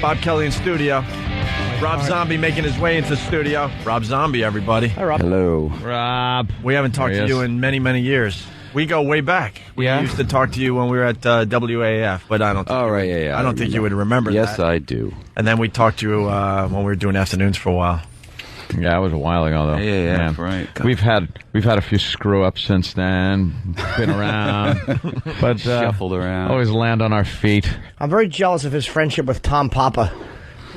Bob Kelly in studio. Rob Zombie making his way into the studio. Rob Zombie, everybody. Hi, Rob. Hello. Rob. We haven't talked to you in many, many years. We go way back. We used to talk to you when we were at WAF, but I don't think I don't think you would remember that. Yes, I do. And then we talked to you when we were doing afternoons for a while. Yeah, it was a while ago, though. Yeah, right. We've had a few screw-ups since then. Been around. But shuffled around. Always land on our feet. I'm very jealous of his friendship with Tom Papa.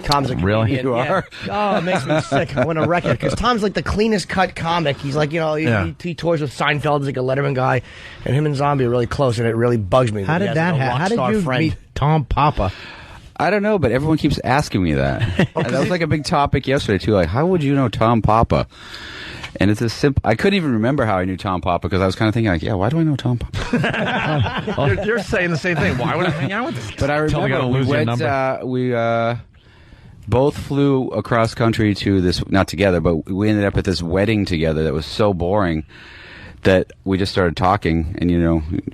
Tom's a comedian. Really? You are? Oh, it makes me sick. I want to wreck it. Because Tom's like the cleanest cut comic. He's like, he tours with Seinfeld. He's like a Letterman guy. And him and Zombie are really close, and it really bugs me. How did that happen? How did you meet Tom Papa? I don't know, but everyone keeps asking me that. That was like a big topic yesterday, too. Like, how would you know Tom Papa? And it's a simple... I couldn't even remember how I knew Tom Papa, because I was kind of thinking, like, why do I know Tom Papa? You're saying the same thing. Why would I hang out with this guy? But I remember we both flew across country to this... Not together, but we ended up at this wedding together that was so boring that we just started talking, and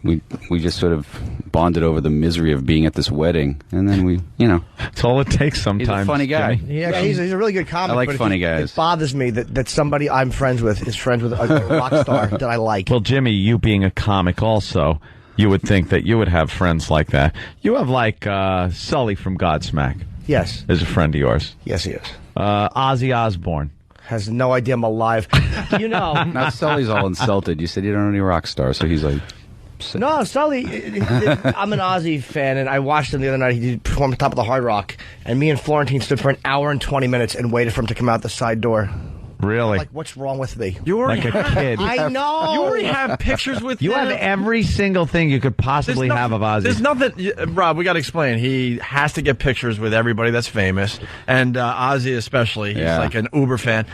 we just sort of bonded over the misery of being at this wedding, and then we, It's all it takes sometimes. He's a funny guy. Yeah, he's a really good comic. I like but funny guys. It bothers me that somebody I'm friends with is friends with a rock star that I like. Well, Jimmy, you being a comic also, you would think that you would have friends like that. You have like Sully from Godsmack. Yes. Is a friend of yours. Yes, he is. Ozzy Osbourne. Has no idea I'm alive. Now Sully's all insulted. You said you don't know any rock stars, so he's like... No, Sully, I'm an Ozzy fan, and I watched him the other night. He did perform at the top of the Hard Rock, and me and Florentine stood for an hour and 20 minutes and waited for him to come out the side door. Really? Like, what's wrong with me? You already like a kid. I know. You already have pictures with You him. have every single thing you could possibly have of Ozzy. There's nothing, Rob, we got to explain. He has to get pictures with everybody that's famous, and Ozzy especially. He's like an Uber fan.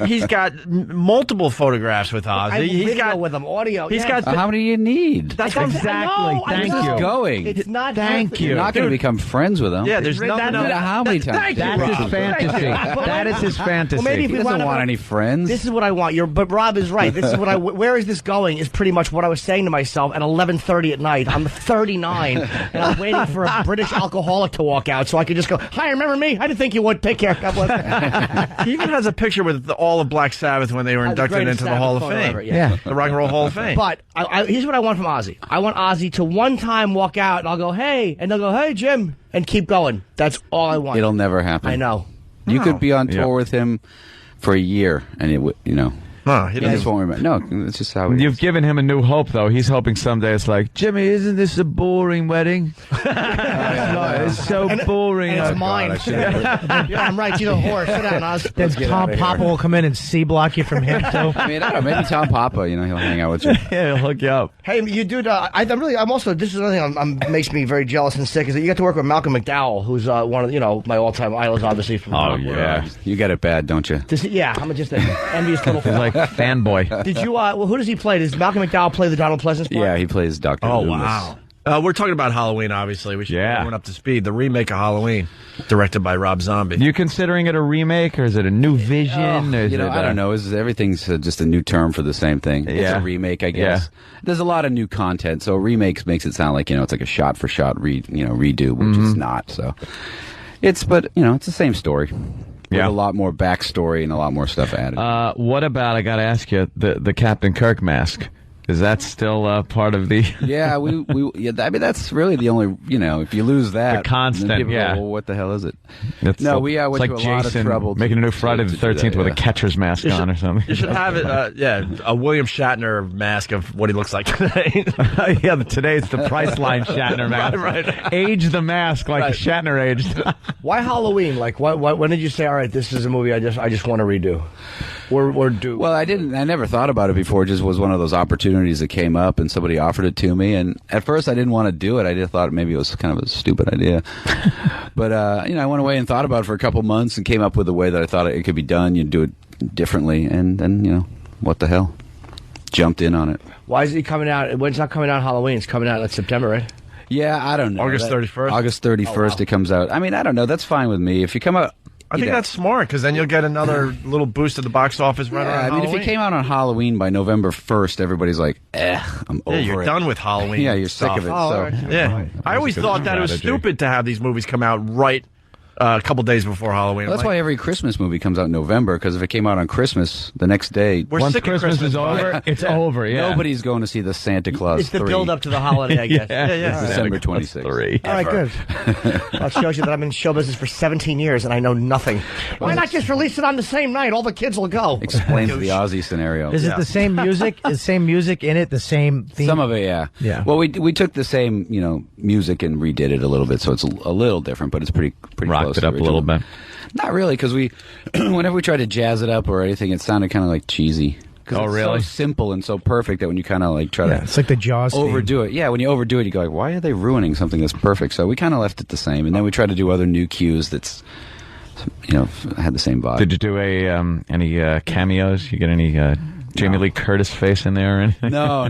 He's got multiple photographs with Ozzy. He's got with him, audio. He's got. How many do you need? That's exactly. Thank you. Going. It's not. Thank you. You're not going to become friends with him. Yeah, there's no nothing. matter how many times. That's his fantasy. That is his fantasy. Well, maybe if He we doesn't want any friends. This is what I want. But Rob is right. This is what where is this going? Is pretty much what I was saying to myself at 11:30 at night. I'm 39, and I'm waiting for a British alcoholic to walk out so I could just go, "Hi, remember me? I didn't think you would. Take care." God bless. He even has a picture with all of Black Sabbath when they were inducted into the Hall of Fame. Yeah, the Rock and Roll Hall of Fame. But here's what I want from Ozzy. I want Ozzy to one time walk out, and I'll go, "Hey," and they'll go, "Hey, Jim," and keep going. That's all I want. It'll never happen. I know. You could be on tour with him for a year, and it would, No, he just won't remember. No, it's just how it You've is. given him a new hope, though. He's hoping someday it's like, Jimmy, isn't this a boring wedding? It's so boring. And it's mine. Yeah, I'm right. You're a whore. Sit down, Oz. Then Tom Papa will come in and C-block you from him, too. I mean, I don't know. Maybe Tom Papa, he'll hang out with you. Yeah, he'll hook you up. Hey, you dude, I'm also, this is another thing makes me very jealous and sick, is that you got to work with Malcolm McDowell, who's one of, my all-time idols, obviously. From You got it bad, don't you? I'm just an envious little He's like fanboy. Did you, who does he play? Does Malcolm McDowell play the Donald Pleasance part? Yeah, he plays Dr. Oh, Loomis. wow. We're talking about Halloween, obviously. We should get everyone up to speed. The remake of Halloween, directed by Rob Zombie. You considering it a remake, or is it a new vision? I don't know. Everything's just a new term for the same thing. It's a remake, I guess. Yeah. There's a lot of new content, so remakes makes it sound like, it's like a shot-for-shot redo, which is not. So it's the same story. With a lot more backstory and a lot more stuff added. What about, I got to ask you, the Captain Kirk mask? Is that still part of the... Yeah, I mean, that's really the only, if you lose that... The constant, then people go, well, what the hell is it? We went like to a Jason lot of trouble. making a new Friday the 13th with a catcher's mask on or something. You should have it, a William Shatner mask of what he looks like today. Today it's the Priceline Shatner mask. Right. Age the mask like Shatner aged. Why Halloween? Like, when did you say, all right, this is a movie I just want to redo? Or do? Well, I never thought about it before. It just was one of those opportunities that came up, and somebody offered it to me. And at first, I didn't want to do it. I just thought maybe it was kind of a stupid idea. But I went away and thought about it for a couple months and came up with a way that I thought it could be done. You'd do it differently, and then what the hell? Jumped in on it. Why is he coming out? When it's not coming out Halloween, it's coming out in September, right? Yeah, I don't know. August 31st? August 31st, it comes out. I mean, I don't know. That's fine with me. If you come out I think that's smart because then you'll get another little boost at the box office right around Halloween. If it came out on Halloween by November 1st, everybody's like, I'm over it. You're done with Halloween. Yeah, you're sick of it. I always thought that it was stupid to have these movies come out right a couple days before Halloween. Well, that's why every Christmas movie comes out in November, because if it came out on Christmas, the next day... Once Christmas is over, it's over, Nobody's going to see the Santa Claus It's the build-up to the holiday, I guess. December 26th. All right, good. Well, it shows you that I'm in show business for 17 years and I know nothing. Why not just release it on the same night? All the kids will go. Explains the Ozzy scenario. Is it the same music? Is the same music in it? The same theme? Some of it, yeah. Well, we took the same, music and redid it a little bit, so it's a little different, but it's pretty close. Rocked it up a little bit. Not really, because whenever we tried to jazz it up or anything, it sounded kind of like cheesy. Oh, really? It's so simple and so perfect that when you kind of like try to... It's like the Jaws overdo it. Yeah, when you overdo it, you go like, why are they ruining something that's perfect? So we kind of left it the same, and then we tried to do other new cues that's, had the same vibe. Did you do any cameos? You get any Jamie Lee Curtis face in there or anything? No.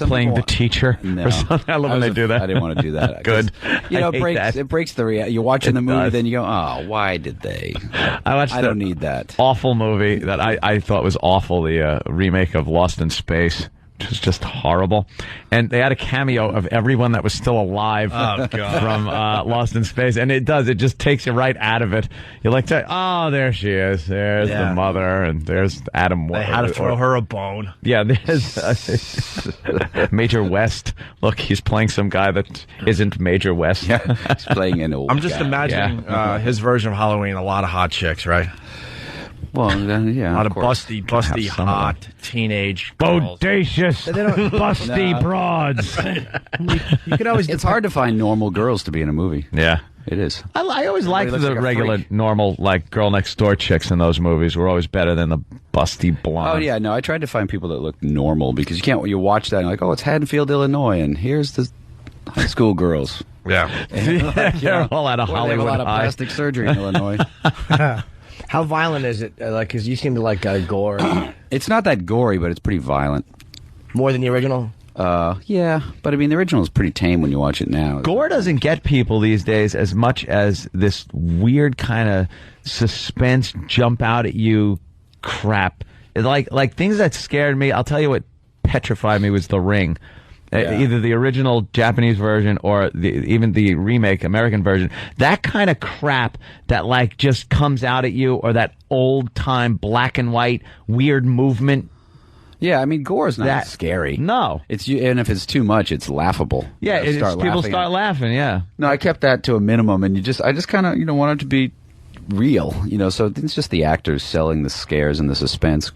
Playing the teacher or something? I love when they do that. I didn't want to do that. Good. It breaks the reality. You're watching the movie, then you go, oh, why did they? I don't need that. Awful movie that I thought was awful, the remake of Lost in Space. Which was just horrible. And they had a cameo of everyone that was still alive from Lost in Space. And it just takes you right out of it. You're like, oh, there she is. There's the mother, and there's Adam. They had to throw her a bone. Yeah, there's Major West. Look, he's playing some guy that isn't Major West. Yeah, he's playing an old I'm just guy. imagining his version of Halloween, a lot of hot chicks, right? Well, yeah, a lot of busty, hot teenage girls. Bodacious, busty broads. You could always. It's hard to find normal girls to be in a movie. Yeah, it is. I always liked the like regular, normal, like girl next door chicks in those movies. Were always better than the busty blondes. Oh yeah, no, I tried to find people that look normal because you watch that and you're like, oh, it's Haddonfield, Illinois, and here's the high school girls. Yeah, they're all out of Hollywood. They have a lot of High. plastic surgery in Illinois. How violent is it? Because you seem to like gore. It's not that gory, but it's pretty violent. More than the original? Yeah, but I mean, the original is pretty tame when you watch it now. Gore doesn't get people these days as much as this weird kind of suspense, jump out at you crap. Like things that scared me. I'll tell you what petrified me was The Ring. Either the original Japanese version or even the remake American version. That kind of crap that like just comes out at you, or that old time black and white weird movement. Yeah, I mean, gore is not that scary. No, and if it's too much, it's laughable. Yeah, people start laughing. Yeah. No, I kept that to a minimum, and I just kind of want it to be real. So it's just the actors selling the scares and the suspense.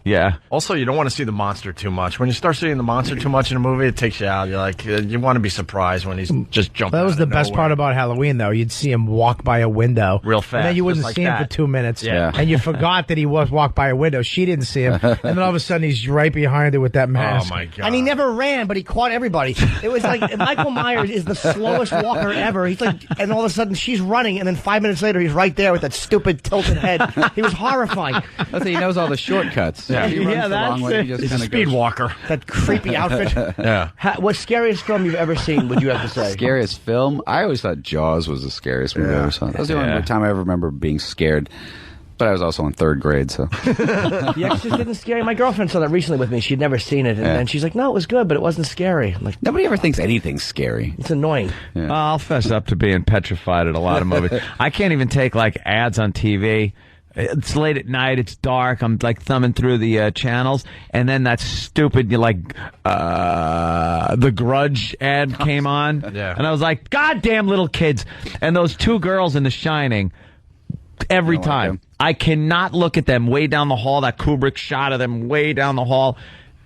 Yeah. Also, you don't want to see the monster too much. When you start seeing the monster too much in a movie, it takes you out. You're like, you want to be surprised when he's just jumping. That was the best part about Halloween, though. You'd see him walk by a window real fast, and then you wouldn't see him for 2 minutes. Yeah. And you forgot that he walked by a window. She didn't see him, and then all of a sudden he's right behind her with that mask. Oh my god! And he never ran, but he caught everybody. It was like Michael Myers is the slowest walker ever. He's like, and all of a sudden she's running, and then 5 minutes later he's right there with that stupid tilted head. He was horrifying. That's he knows all the shortcuts. Yeah, he's a speed walker. That creepy outfit. Yeah. What scariest film you've ever seen, would you have to say? Scariest film? I always thought Jaws was the scariest movie I ever saw. That was the only time I ever remember being scared. But I was also in third grade, so. The Exorcist didn't scare you? My girlfriend saw that recently with me. She'd never seen it. And she's like, no, it was good, but it wasn't scary. I'm like, nobody ever thinks anything's scary. It's annoying. Yeah. I'll fess up to being petrified at a lot of movies. I can't even take, like, ads on TV. It's late at night, it's dark, I'm like thumbing through the channels, and then that stupid The Grudge ad came on, and I was like, goddamn little kids. And those two girls in The Shining, every time, I cannot look at them way down the hall, that Kubrick shot of them way down the hall.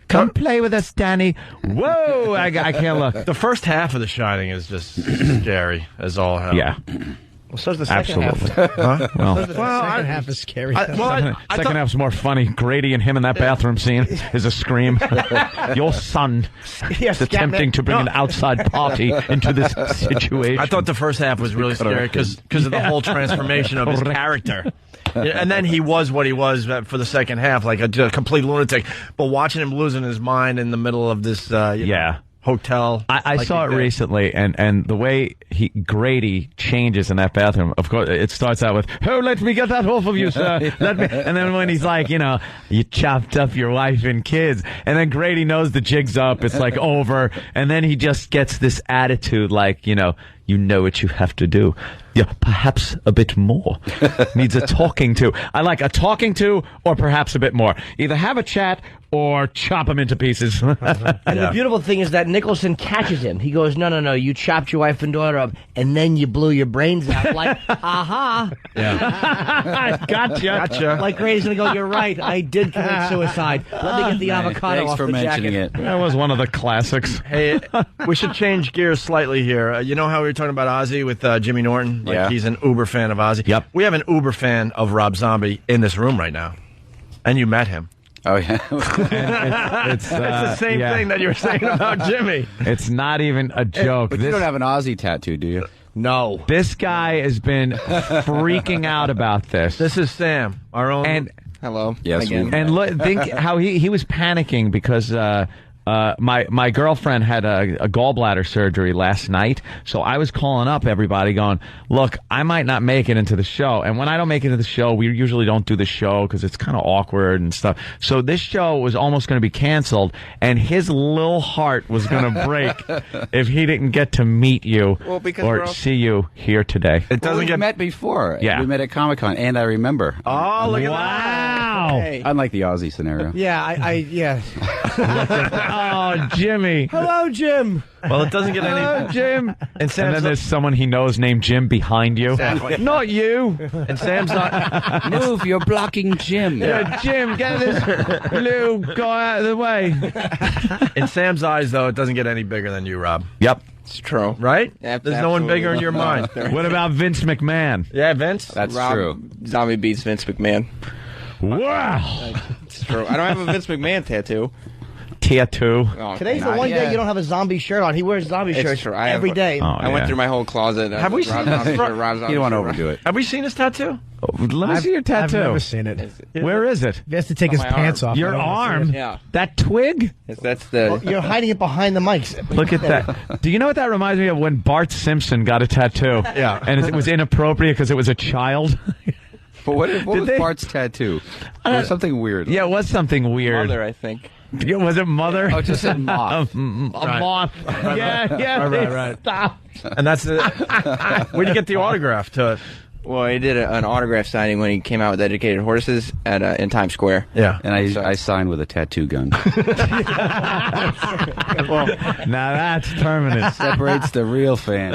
Come play with us, Danny. Whoa, I can't look. The first half of The Shining is just scary as all hell. Yeah. Well, so's the second half. Huh? Well, the second half is scary. Second half's more funny. Grady and him in that bathroom scene is a scream. Your son is attempting to bring an outside party into this situation. I thought the first half was really scary because of the whole transformation of his character. And then he was what he was for the second half, like a complete lunatic. But watching him losing his mind in the middle of this, hotel. I saw it recently, and the way Grady changes in that bathroom, of course, it starts out with, "Oh, let me get that off of you, sir." And then when he's like, you chopped up your wife and kids, and then Grady knows the jig's up, it's like over, and then he just gets this attitude like, you know what you have to do. Yeah, perhaps a bit more. Needs a talking to. I like a talking to or perhaps a bit more. Either have a chat or chop him into pieces. And the beautiful thing is that Nicholson catches him. He goes, no, you chopped your wife and daughter up, and then you blew your brains out. Like, aha. Yeah. Gotcha. Like Grady's going to go, you're right, I did commit suicide. Let me get the avocado off the jacket. It. That was one of the classics. Hey, we should change gears slightly here. You know how we were talking about Ozzy with Jimmy Norton? Like he's an uber fan of Ozzy. Yep. We have an uber fan of Rob Zombie in this room right now. And you met him. Oh, yeah. It's the same thing that you were saying about Jimmy. It's not even a joke. But you don't have an Ozzy tattoo, do you? No. This guy has been freaking out about this. This is Sam, our own. And hello. Yes. Again. And look, think how he was panicking because my girlfriend had a gallbladder surgery last night, so I was calling up everybody going, look, I might not make it into the show. And when I don't make it into the show, we usually don't do the show because it's kind of awkward and stuff. So this show was almost going to be canceled, and his little heart was going to break if he didn't get to meet you or see you here today. It doesn't we met before. Yeah. We met at Comic-Con, and I remember. Oh, look at wow. that. Hey. Unlike the Ozzy scenario. Yeah. Oh, Jimmy. Hello, Jim. Well, it doesn't get any. Hello, Jim. And Sam's And then there's someone he knows named Jim behind you. Exactly. Not you. And Sam's not. Move, you're blocking Jim. Yeah, Jim, get this little guy out of the way. In Sam's eyes, though, it doesn't get any bigger than you, Rob. Yep. It's true. Right? Yeah, There's no one bigger in your mind. What about Vince McMahon? Yeah, Vince? That's Rob true. Zombie beats Vince McMahon. Wow. It's true. I don't have a Vince McMahon tattoo. Tier 2. Oh, Today's the not one yet. day you don't have a zombie shirt on. He wears zombie It's shirts true. every day. Oh, I went yeah. through my whole closet. Have we seen this? You don't want to overdo it. Have we seen his tattoo? Let me see your tattoo. I've never seen it. Where is it? He has to take his my pants arm. off. Your I don't wanna see arm? it. Yeah. That twig? That's the. You're hiding it behind the mics. Look at that. Do you know what that reminds me of? When Bart Simpson got a tattoo. Yeah. And it was inappropriate because it was a child. But what was they- Bart's tattoo? There was something weird. Yeah, it was something weird. Mother, I think. Yeah, was it Mother? Oh, just a moth. A moth. Yeah. Right. Stop. And that's it. Where'd you get the autograph to it? Well, he did an autograph signing when he came out with Educated Horses at in Times Square. Yeah. And I signed with a tattoo gun. Now that's permanent. Separates the real fan.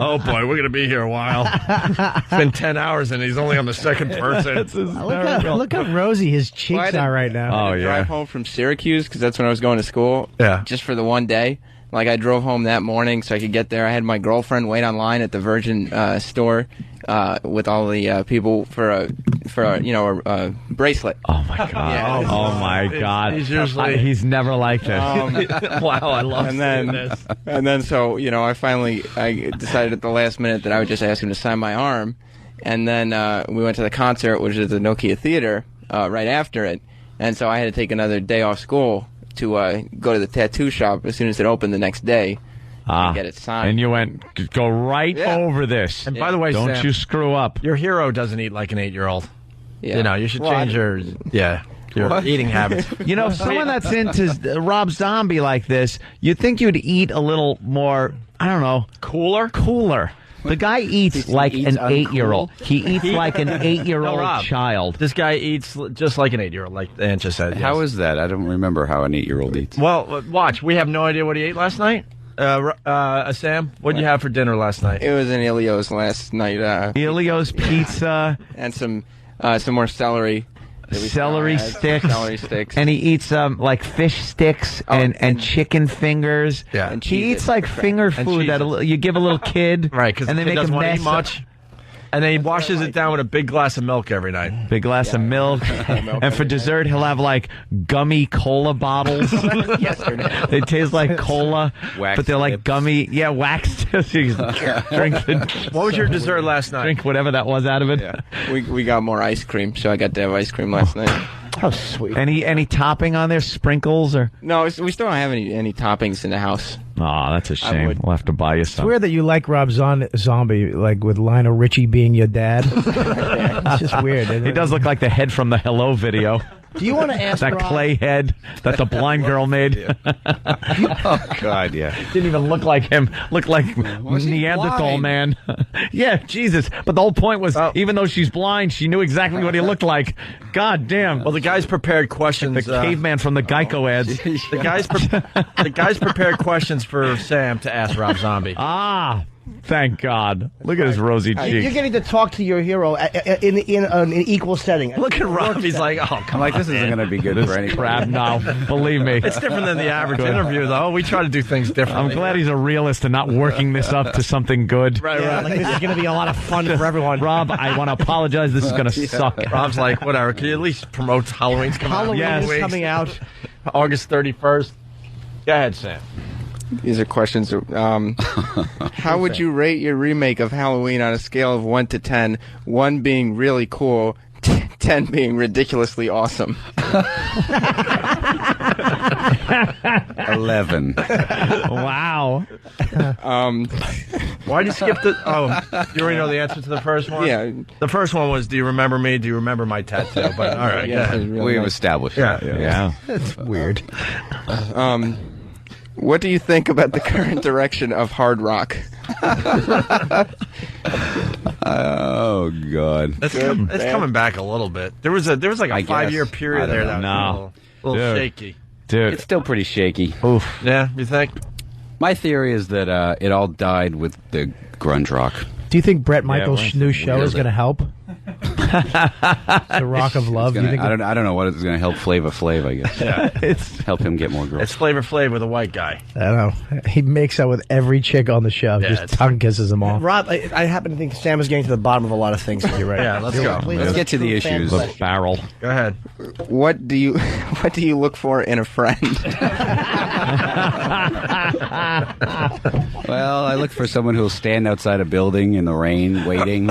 Oh, boy, we're going to be here a while. It's been 10 hours, and he's only on the second person. Look how rosy his cheeks are right now. Oh, Drive yeah. home from Syracuse because that's when I was going to school. Yeah. Just for the one day. Like I drove home that morning so I could get there. I had my girlfriend wait online at the Virgin store with all the people for a bracelet. Oh, my God. Yeah. Oh, my God. He's usually- He's never like this. Wow, I love And seeing then, this. and then, so I decided at the last minute that I would just ask him to sign my arm, and then we went to the concert, which is the Nokia Theater, right after it, and so I had to take another day off school to go to the tattoo shop as soon as it opened the next day and get it signed. And you went, go right over this. And by the way, Don't Sam, you screw up. your hero doesn't eat like an 8-year-old. Yeah. You know, you should Well, change your eating habits. You know, someone that's into Rob Zombie like this, you'd think you'd eat a little more, I don't know, cooler. The guy eats like eats an 8-year-old. He eats like an 8-year-old No, Rob. child. This guy eats just like an 8-year-old, like Aunt just said. How yes. is that? I don't remember how an 8-year-old eats. Well, watch. We have no idea what he ate last night. Sam, what did you have for dinner last night? It was in Ilio's last night, Elio's pizza, and some more celery. that we celery had. sticks, Celery sticks. and he eats like fish sticks and chicken fingers. Yeah. And He cheese eats it. like finger food that you give a little kid, Right, because and the they kid make a doesn't want to mess. eat much. And then he washes it down with a big glass of milk every night. Big glass of milk, and for dessert he'll have like gummy cola bottles. Yesterday. They taste like cola, Wax but they're like tips. gummy. Yeah, wax tips. You just drink What was your dessert last night? drink whatever that was out of it. Yeah. We got more ice cream, so I got to have ice cream last night. How sweet. Any topping on there? Sprinkles or? No, we still don't have any toppings in the house. Oh, that's a shame. We'll have to buy you some. It's weird that you like Rob Zombie, like with Lionel Richie being your dad. It's just weird. He does look like the head from the Hello video. Do you want to ask that Rob? clay head that the blind girl made? Oh God, yeah. Didn't even look like him. Looked like Neanderthal man. Yeah, Jesus. But the whole point was, even though she's blind, she knew exactly what he looked like. God damn. Well, the guys prepared questions. The caveman from the Geico ads. The guys prepared questions for Sam to ask Rob Zombie. Ah. Thank God. Look at his rosy cheeks. You're getting to talk to your hero in an equal setting. Look at Rob. He's like, oh, come I'm like, on, this isn't going to be good for any crap. No, believe me. It's different than the average interview, though. We try to do things differently. I'm glad he's a realist and not working this up to something good. Right. Like this is going to be a lot of fun for everyone. Rob, I want to apologize. This is going to suck. Rob's like, whatever. Can you at least promote Halloween's coming Halloween out? is coming out. August 31st. Go ahead, Sam. These are questions. How would you rate your remake of Halloween on a scale of 1 to 10? 1 being really cool, 10 being ridiculously awesome. 11. Wow. Why'd you skip the... Oh, you already know the answer to the first one? Yeah. The first one was, do you remember me? Do you remember my tattoo? But all right, Yeah, yeah. really We've nice. established Yeah. that. Yeah. That's weird. What do you think about the current direction of hard rock? Oh God. It's coming back a little bit. There was like a I 5-year guess. period I don't there know. that was a little shaky. Dude. It's still pretty shaky. Oof. Yeah, you think? My theory is that it all died with the grunge rock. Do you think Brett Michaels' we're new show is weird. going to help? The Rock of Love. Do you think I don't know what it's going to help Flava Flav, I guess. Yeah. it's? Help him get more girls. It's Flavor Flav with a white guy. I don't know. He makes out with every chick on the show. Yeah, Just tongue kisses them all. Rob, I happen to think Sam is getting to the bottom of a lot of things. You're right. Yeah, let's go. Let's get to the issues. The barrel. Go ahead. What do you look for in a friend? Well, I look for someone who'll stand outside a building in the rain, waiting,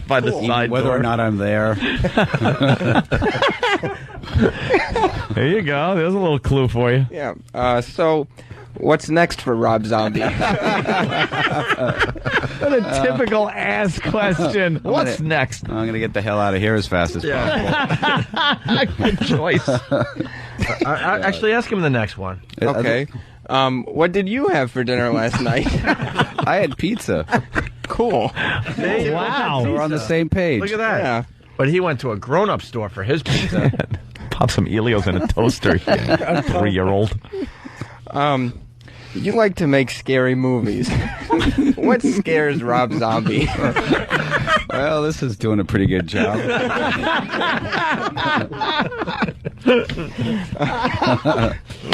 By the side whether door. or not I'm there. There you go. There's a little clue for you. Yeah. So, what's next for Rob Zombie? What a typical ass question. What's next? I'm going to get the hell out of here as fast as possible. Good choice. Actually, ask him the next one. Okay. What did you have for dinner last night? I had pizza. Cool. Wow. We're on the same page. Look at that. Yeah. But he went to a grown-up store for his pizza. Pop some Elios in a toaster. 3-year-old. You like to make scary movies. What scares Rob Zombie? Well, this is doing a pretty good job.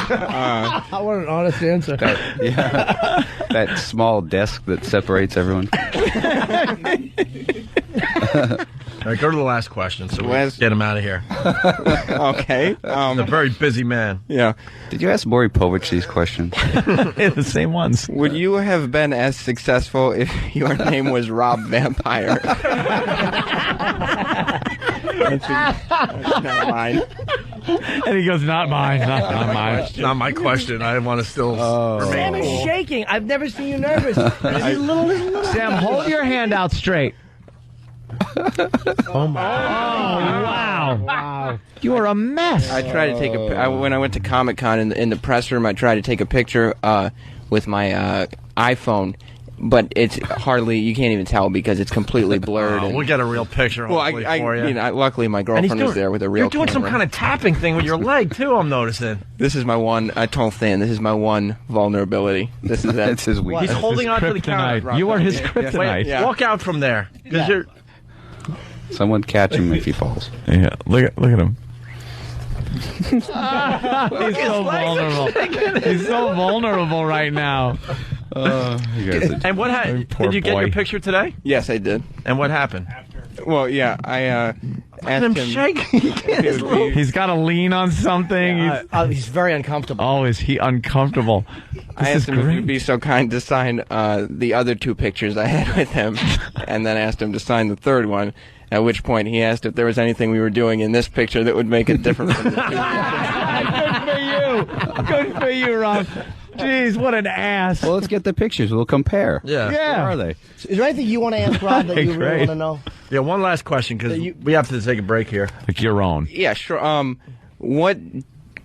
I want an honest answer. That small desk that separates everyone. All right, go to the last question so we Last- get him out of here. Okay. He's a very busy man. Yeah. Did you ask Maury Povich these questions? The same ones. Would you have been as successful if your name was Rob Vampire? That's not mine. And he goes, not mine. Not mine. Not my question. I want to still Sam remain is cool. shaking. I've never seen you nervous. This is little. Sam, hold your hand out straight. Oh, my. Wow. You are a mess. I tried to take when I went to Comic-Con in the press room, I tried to take a picture with my iPhone, but it's hardly, you can't even tell because it's completely blurred. We'll get a real picture well, hopefully for you. luckily my girlfriend was there with a real You're doing camera. some kind of tapping thing with your leg, too, I'm noticing. This is my one, I told Than, this is my one vulnerability. This is it. That's his weakness. He's holding on to the Kryptonite. counter. You are his Yeah. kryptonite. Wait, Yeah. walk out from there. 'Cause you're... Someone catch him if he falls. Yeah, look at him. He's so vulnerable. He's so vulnerable right now. You guys are- And what Poor did you get boy. your picture today? Yes, I did. And what happened? Well, yeah, I asked I'm him. shaking. He's got to lean on something. He's very uncomfortable. Oh, is he uncomfortable? I This asked is him if great. he'd be so kind to sign the other 2 pictures I had with him, and then asked him to sign the 3rd one. At which point he asked if there was anything we were doing in this picture that would make it different from the two. Good for you, Rob. Jeez, what an ass. Well, let's get the pictures. We'll compare. Yeah. Where are they? Is there anything you want to ask Rob that you really Great. want to know? Yeah, one last question, because we have to take a break here. Like your own. Yeah, sure. What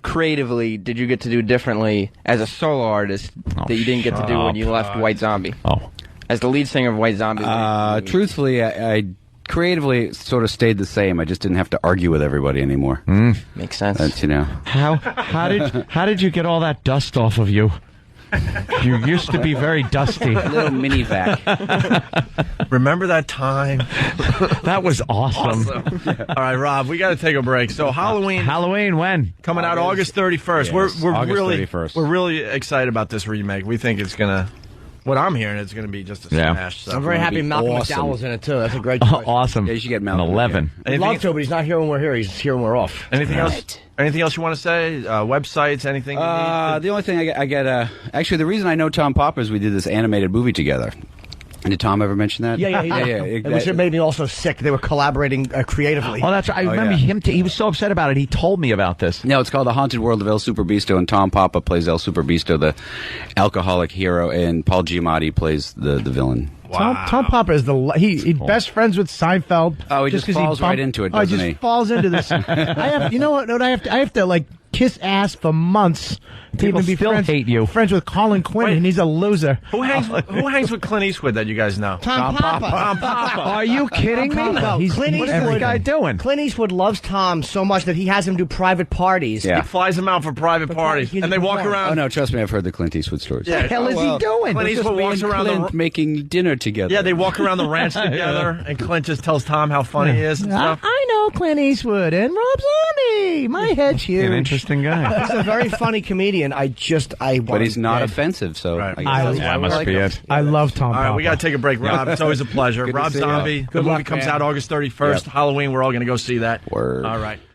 creatively did you get to do differently as a solo artist that you didn't get to do when you left White Zombie? Oh. As the lead singer of White Zombie. Truthfully, I creatively sort of stayed the same. I just didn't have to argue with everybody anymore. Makes sense. That's, How did you get all that dust off of you? You used to be very dusty. a little mini vac. Remember that time? That was awesome. All right, Rob, we got to take a break. So Halloween when? Coming out August 31st. Yes, we're August really 31st. We're really excited about this remake. We think it's gonna. What I'm hearing, it's going to be just a smash. So. I'm very happy Malcolm McDowell's in it, too. That's a great choice. Awesome. Yeah, you should get An Malcolm. 11. I'd love to, but he's not here when we're here. He's here when we're off. Anything else? Anything else you want to say? Websites? Anything? The only thing I get, actually, the reason I know Tom Popper is we did this animated movie together. Did Tom ever mention that? Yeah. Which made me also sick. They were collaborating creatively. Oh, that's right. I remember him. He was so upset about it. He told me about this. No, it's called The Haunted World of El Superbeasto, and Tom Papa plays El Superbeasto, the alcoholic hero, and Paul Giamatti plays the villain. Wow. Tom Popper is he's best friends with Seinfeld. Oh, he just falls right into it, doesn't he? He just falls into this. You know what? I have to like kiss ass for months. People still hate you. Friends with Colin Quinn, and he's a loser. Who hangs with Clint Eastwood that you guys know? Tom Papa. Tom Papa. Are you kidding me? No, What's this guy doing? Clint Eastwood loves Tom so much that he has him do private parties. Yeah. He flies him out for private parties, and they walk around. Oh, no, trust me, I've heard the Clint Eastwood stories. Yeah. What the hell is he doing? Clint Eastwood walks around Clint making dinner together. Yeah, they walk around the ranch together, and Clint just tells Tom how funny he is and stuff. I know Clint Eastwood and Rob Zombie. My head's huge. An interesting guy. He's a very funny comedian. But he's not offensive, so Right. I guess that's why That we must like be him. it. I love Tom All Papa. right, we got to take a break, Rob. It's always a pleasure. Good to Rob see you. Zombie. The movie comes out August 31st. Yep. Halloween. We're all going to go see that. Word. All right.